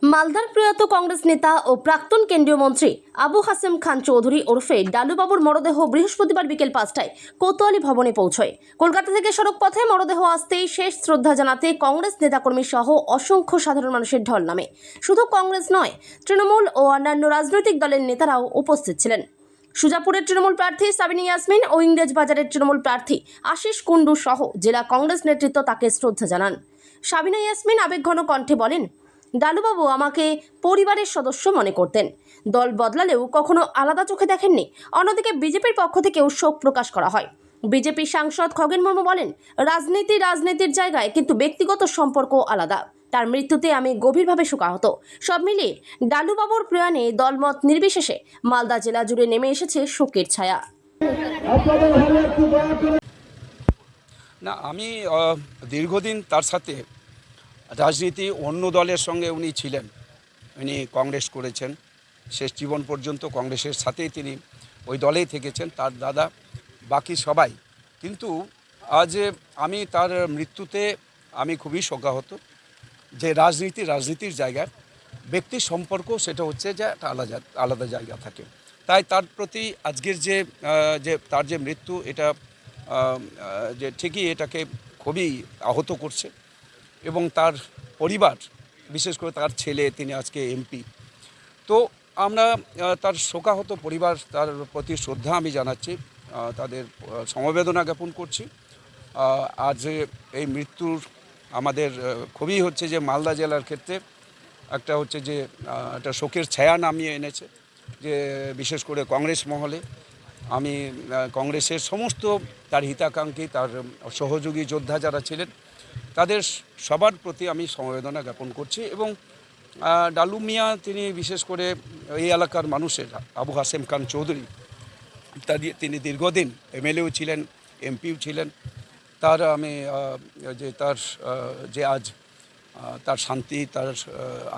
মালদার প্রয়াত কংগ্রেস নেতা ও প্রাক্তন কেন্দ্রীয় মন্ত্রী আবু হাসেম খান চৌধুরী ওরফে ডালুবাবুর মরদেহ বৃহস্পতিবার বিকেল ৫টায় কোতোয়ালি ভবনে পৌঁছয়। কলকাতা থেকে সড়ক পথে মরদেহ আসতেই শেষ শ্রদ্ধা জানাতে কংগ্রেস নেতাকর্মী সহ অসংখ্য সাধারণ মানুষের ঢল নামে। শুধু কংগ্রেস নয়, তৃণমূল ও অন্যান্য রাজনৈতিক দলের নেতারাও উপস্থিত ছিলেন। সুজাপুরের তৃণমূল প্রার্থী সাবিনা ইয়াসমিন ও ইংরেজবাজারের তৃণমূল প্রার্থী আশিস কুন্ডু সহ জেলা কংগ্রেস নেতৃত্ব তাকে শ্রদ্ধা জানান। সাবিনা ইয়াসমিন আবেগঘন কণ্ঠে বলেন, ডালুবাবু আমাকে পরিবারের সদস্য মনে করতেন। দল বদলালেও কখনো আলাদা চোখে দেখেননি। অন্যদিকে বিজেপির পক্ষ থেকেও শোক প্রকাশ করা হয়। বিজেপি সাংসদ খগেন মুর্মু বলেন, রাজনীতির জায়গায়, কিন্তু ব্যক্তিগত সম্পর্ক আলাদা। তার মৃত্যুতে আমি গভীরভাবে শোকাহত। সব মিলিয়ে ডালুবাবুর প্রয়াণে দলমত নির্বিশেষে মালদা জেলা জুড়ে নেমে এসেছে শোকের ছায়া। না, আমি দীর্ঘদিন তার সাথে রাজনীতি অন্য দলের সঙ্গে উনি ছিলেন। উনি কংগ্রেস করেছেন, শেষ জীবন পর্যন্ত কংগ্রেসের সাথেই তিনি ওই দলেই থেকেছেন, তার দাদা, বাকি সবাই। কিন্তু আজ আমি তার মৃত্যুতে আমি খুবই শোকাহত। যে রাজনীতির জায়গায় ব্যক্তির সম্পর্ক সেটা হচ্ছে যে একটা আলাদা জায়গা থাকে। তাই তার প্রতি আজকের যে তার যে মৃত্যু, এটা যে ঠিকই এটাকে খুবই আহত করছে। এবং তার পরিবার, বিশেষ করে তার ছেলে, তিনি আজকে এমপি। তো আমরা তার শোকাহত পরিবার, তার প্রতি শ্রদ্ধা আমি জানাচ্ছি, তাদের সমবেদনা জ্ঞাপন করছি। আজ এই মৃত্যুর আমাদের খুবই হচ্ছে যে মালদা জেলার ক্ষেত্রে একটা হচ্ছে যে একটা শোকের ছায়া নামিয়ে এনেছে। যে বিশেষ করে কংগ্রেস মহলে আমি কংগ্রেসের সমস্ত তার হিতাকাঙ্ক্ষী, তার সহযোগী যোদ্ধা যারা ছিলেন, তাদের সবার প্রতি আমি সমবেদনা জ্ঞাপন করছি। এবং ডালু মিয়া, তিনি বিশেষ করে এই এলাকার মানুষের, আবু হাসেম খান চৌধুরী, তিনি দীর্ঘদিন এমএলএও ছিলেন, এমপিও ছিলেন। তার আমি তার আজ তার শান্তি, তার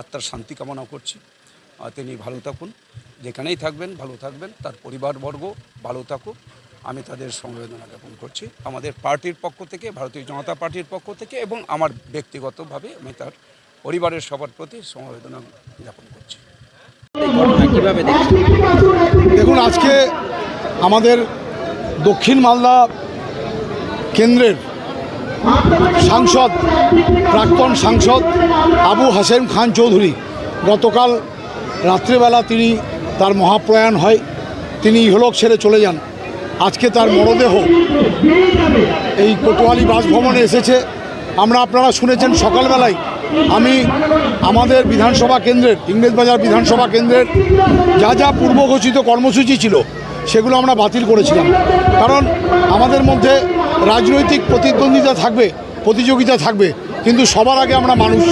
আত্মার শান্তি কামনা করছি। তিনি ভালো থাকুন, যেখানেই থাকবেন ভালো থাকবেন, তার পরিবারবর্গ ভালো থাকুক, আমি তাদের সমবেদনা জ্ঞাপন করছি আমাদের পার্টির পক্ষ থেকে, ভারতীয় জনতা পার্টির পক্ষ থেকে, এবং আমার ব্যক্তিগতভাবে আমি তার পরিবারের সবার প্রতি সমবেদনা জ্ঞাপন করছি। দেখুন, আজকে আমাদের দক্ষিণ মালদা কেন্দ্রের প্রাক্তন সাংসদ আবু হাসেম খান চৌধুরী গতকাল রাত্রেবেলা তার মহাপ্রয়াণ হয়। তিনি ইহলোক ছেড়ে চলে যান। আজকে তার মরদেহ এই কোতোয়ালি বাসভবনে এসেছে। আপনারা শুনেছেন সকালবেলায় আমি আমাদের বিধানসভা কেন্দ্রের, ইংরেজবাজার বিধানসভা কেন্দ্রের যা পূর্বঘোষিত কর্মসূচি ছিল সেগুলো আমরা বাতিল করেছিলাম। কারণ আমাদের মধ্যে রাজনৈতিক প্রতিযোগিতা থাকবে, কিন্তু সবার আগে আমরা মানুষ।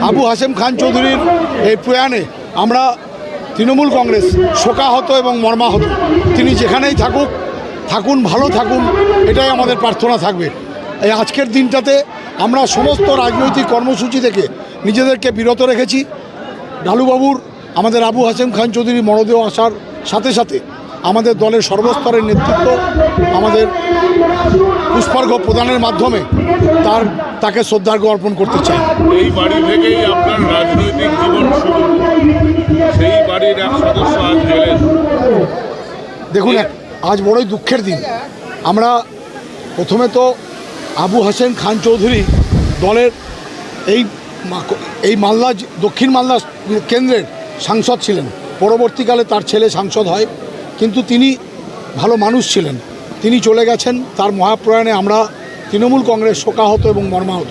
আবু হাসেম খান চৌধুরীর এই প্রয়াণে আমরা তৃণমূল কংগ্রেস শোকাহত এবং মর্মাহত। তিনি যেখানেই থাকুন, ভালো থাকুন, এটাই আমাদের প্রার্থনা থাকবে। এই আজকের দিনটাতে আমরা সমস্ত রাজনৈতিক কর্মসূচি থেকে নিজেদেরকে বিরত রেখেছি। ডালুবাবুর, আমাদের আবু হাসেম খান চৌধুরীর মরদেহ আসার সাথে সাথে আমাদের দলের সর্বস্তরের নেতৃত্ব আমাদের পুষ্পার্ঘ প্রদানের মাধ্যমে তাকে শ্রদ্ধার্ঘ্য অর্পণ করতে চাই। এই বাড়ি থেকেই আপনার রাজনৈতিক জীবন শুরু, সেই বাড়ির এক সদস্য আজ গেলেন। দেখুন, আজ বড়ই দুঃখের দিন। আমরা প্রথমে তো আবু হাসেম খান চৌধুরী দলের এই মালদা, দক্ষিণ মালদা কেন্দ্রের সাংসদ ছিলেন। পরবর্তীকালে তার ছেলে সাংসদ হয়, কিন্তু তিনি ভালো মানুষ ছিলেন। তিনি চলে গেছেন। তার মহাপ্রয়াণে আমরা তৃণমূল কংগ্রেস শোকাহত এবং মর্মাহত।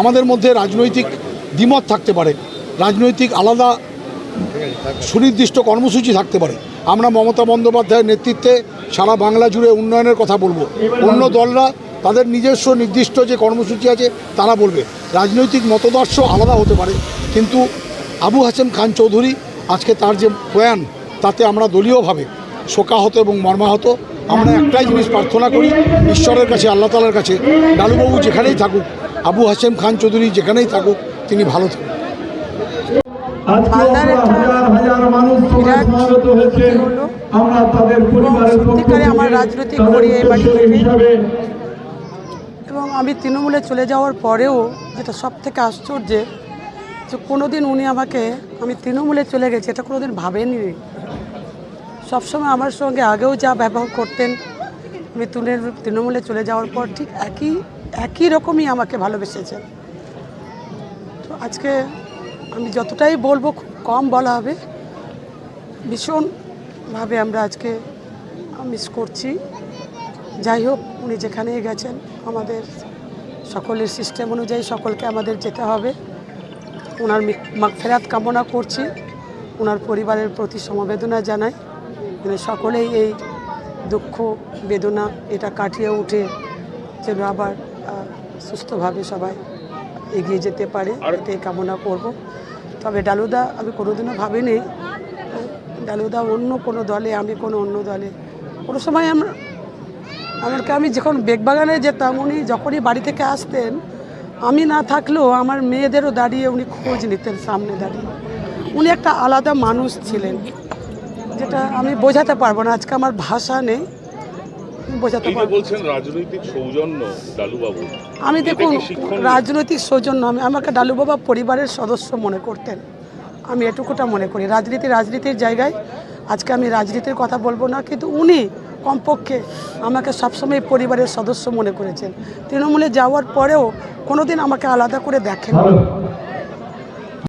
আমাদের মধ্যে রাজনৈতিক দ্বিমত থাকতে পারে, রাজনৈতিক আলাদা সুনির্দিষ্ট কর্মসূচি থাকতে পারে। আমরা মমতা বন্দ্যোপাধ্যায়ের নেতৃত্বে সারা বাংলা জুড়ে উন্নয়নের কথা বলবো। অন্য দলরা তাদের নিজস্ব নির্দিষ্ট যে কর্মসূচি আছে তারা বলবে। রাজনৈতিক মতদর্শ আলাদা হতে পারে, কিন্তু আবু হাসেম খান চৌধুরী আজকে তার যে প্রয়াণ, তাতে আমরা দলীয়ভাবে শোকাহত এবং মর্মাহত। আমরা একটাই জিনিস প্রার্থনা করি ঈশ্বরের কাছে, আল্লাহ তাআলার কাছে, ডালুবাবু যেখানেই থাকুক, আবু হাসেম খান চৌধুরী যেখানেই থাকুক, তিনি ভালো থাকুন। সত্যিকারে আমার রাজনৈতিক করি এই বাড়ি থেকে, এবং আমি তৃণমূলে চলে যাওয়ার পরেও যেটা সব থেকে আশ্চর্যের, যে কোনোদিন উনি আমাকে, আমি তৃণমূলে চলে গেছি এটা কোনোদিন ভাবেনি। সবসময় আমার সঙ্গে আগেও যা ব্যবহার করতেন, আমি তৃণমূলে চলে যাওয়ার পর ঠিক একই রকমই আমাকে ভালোবেসেছেন। তো আজকে আমি যতটাই বলবো খুব কম বলা হবে। ভীষণভাবে আমরা আজকে মিস করছি। যাই হোক, উনি যেখানেই গেছেন আমাদের সকলের সিস্টেম অনুযায়ী সকলকে আমাদের যেতে হবে। ওনার মাগফিরাত কামনা করছি, ওনার পরিবারের প্রতি সমবেদনা জানাই, মানে সকলেই এই দুঃখ বেদনা এটা কাটিয়ে উঠে যেন আবার সুস্থভাবে সবাই এগিয়ে যেতে পারে, এটাই কামনা করব। তবে ডালুদা আমি কোনোদিনও ভাবিনি ডালুদা অন্য কোনো দলে, আমি কোনো অন্য দলে। কোনো সময় আমি যখন বেগবাগানে যেতাম, উনি যখনই বাড়ি থেকে আসতেন, আমি না থাকলেও আমার মেয়েদেরও দাঁড়িয়ে উনি খোঁজ নিতেন সামনে দাঁড়িয়ে। উনি একটা আলাদা মানুষ ছিলেন, যেটা আমি বোঝাতে পারবো না, আজকে আমার ভাষা নেই বোঝাতে পারবো। বলছেন রাজনৈতিক সৌজন্য ডালুবাবু, আমি দেখুন রাজনৈতিক সৌজন্য, আমাকে ডালুবাবা পরিবারের সদস্য মনে করতেন, আমি এটুকুটা মনে করি। রাজনীতির জায়গায় আজকে আমি রাজনীতির কথা বলবো না, কিন্তু উনি কমপক্ষে আমাকে সবসময় পরিবারের সদস্য মনে করেছেন। তৃণমূলে যাওয়ার পরেও কোনোদিন আমাকে আলাদা করে দেখেন।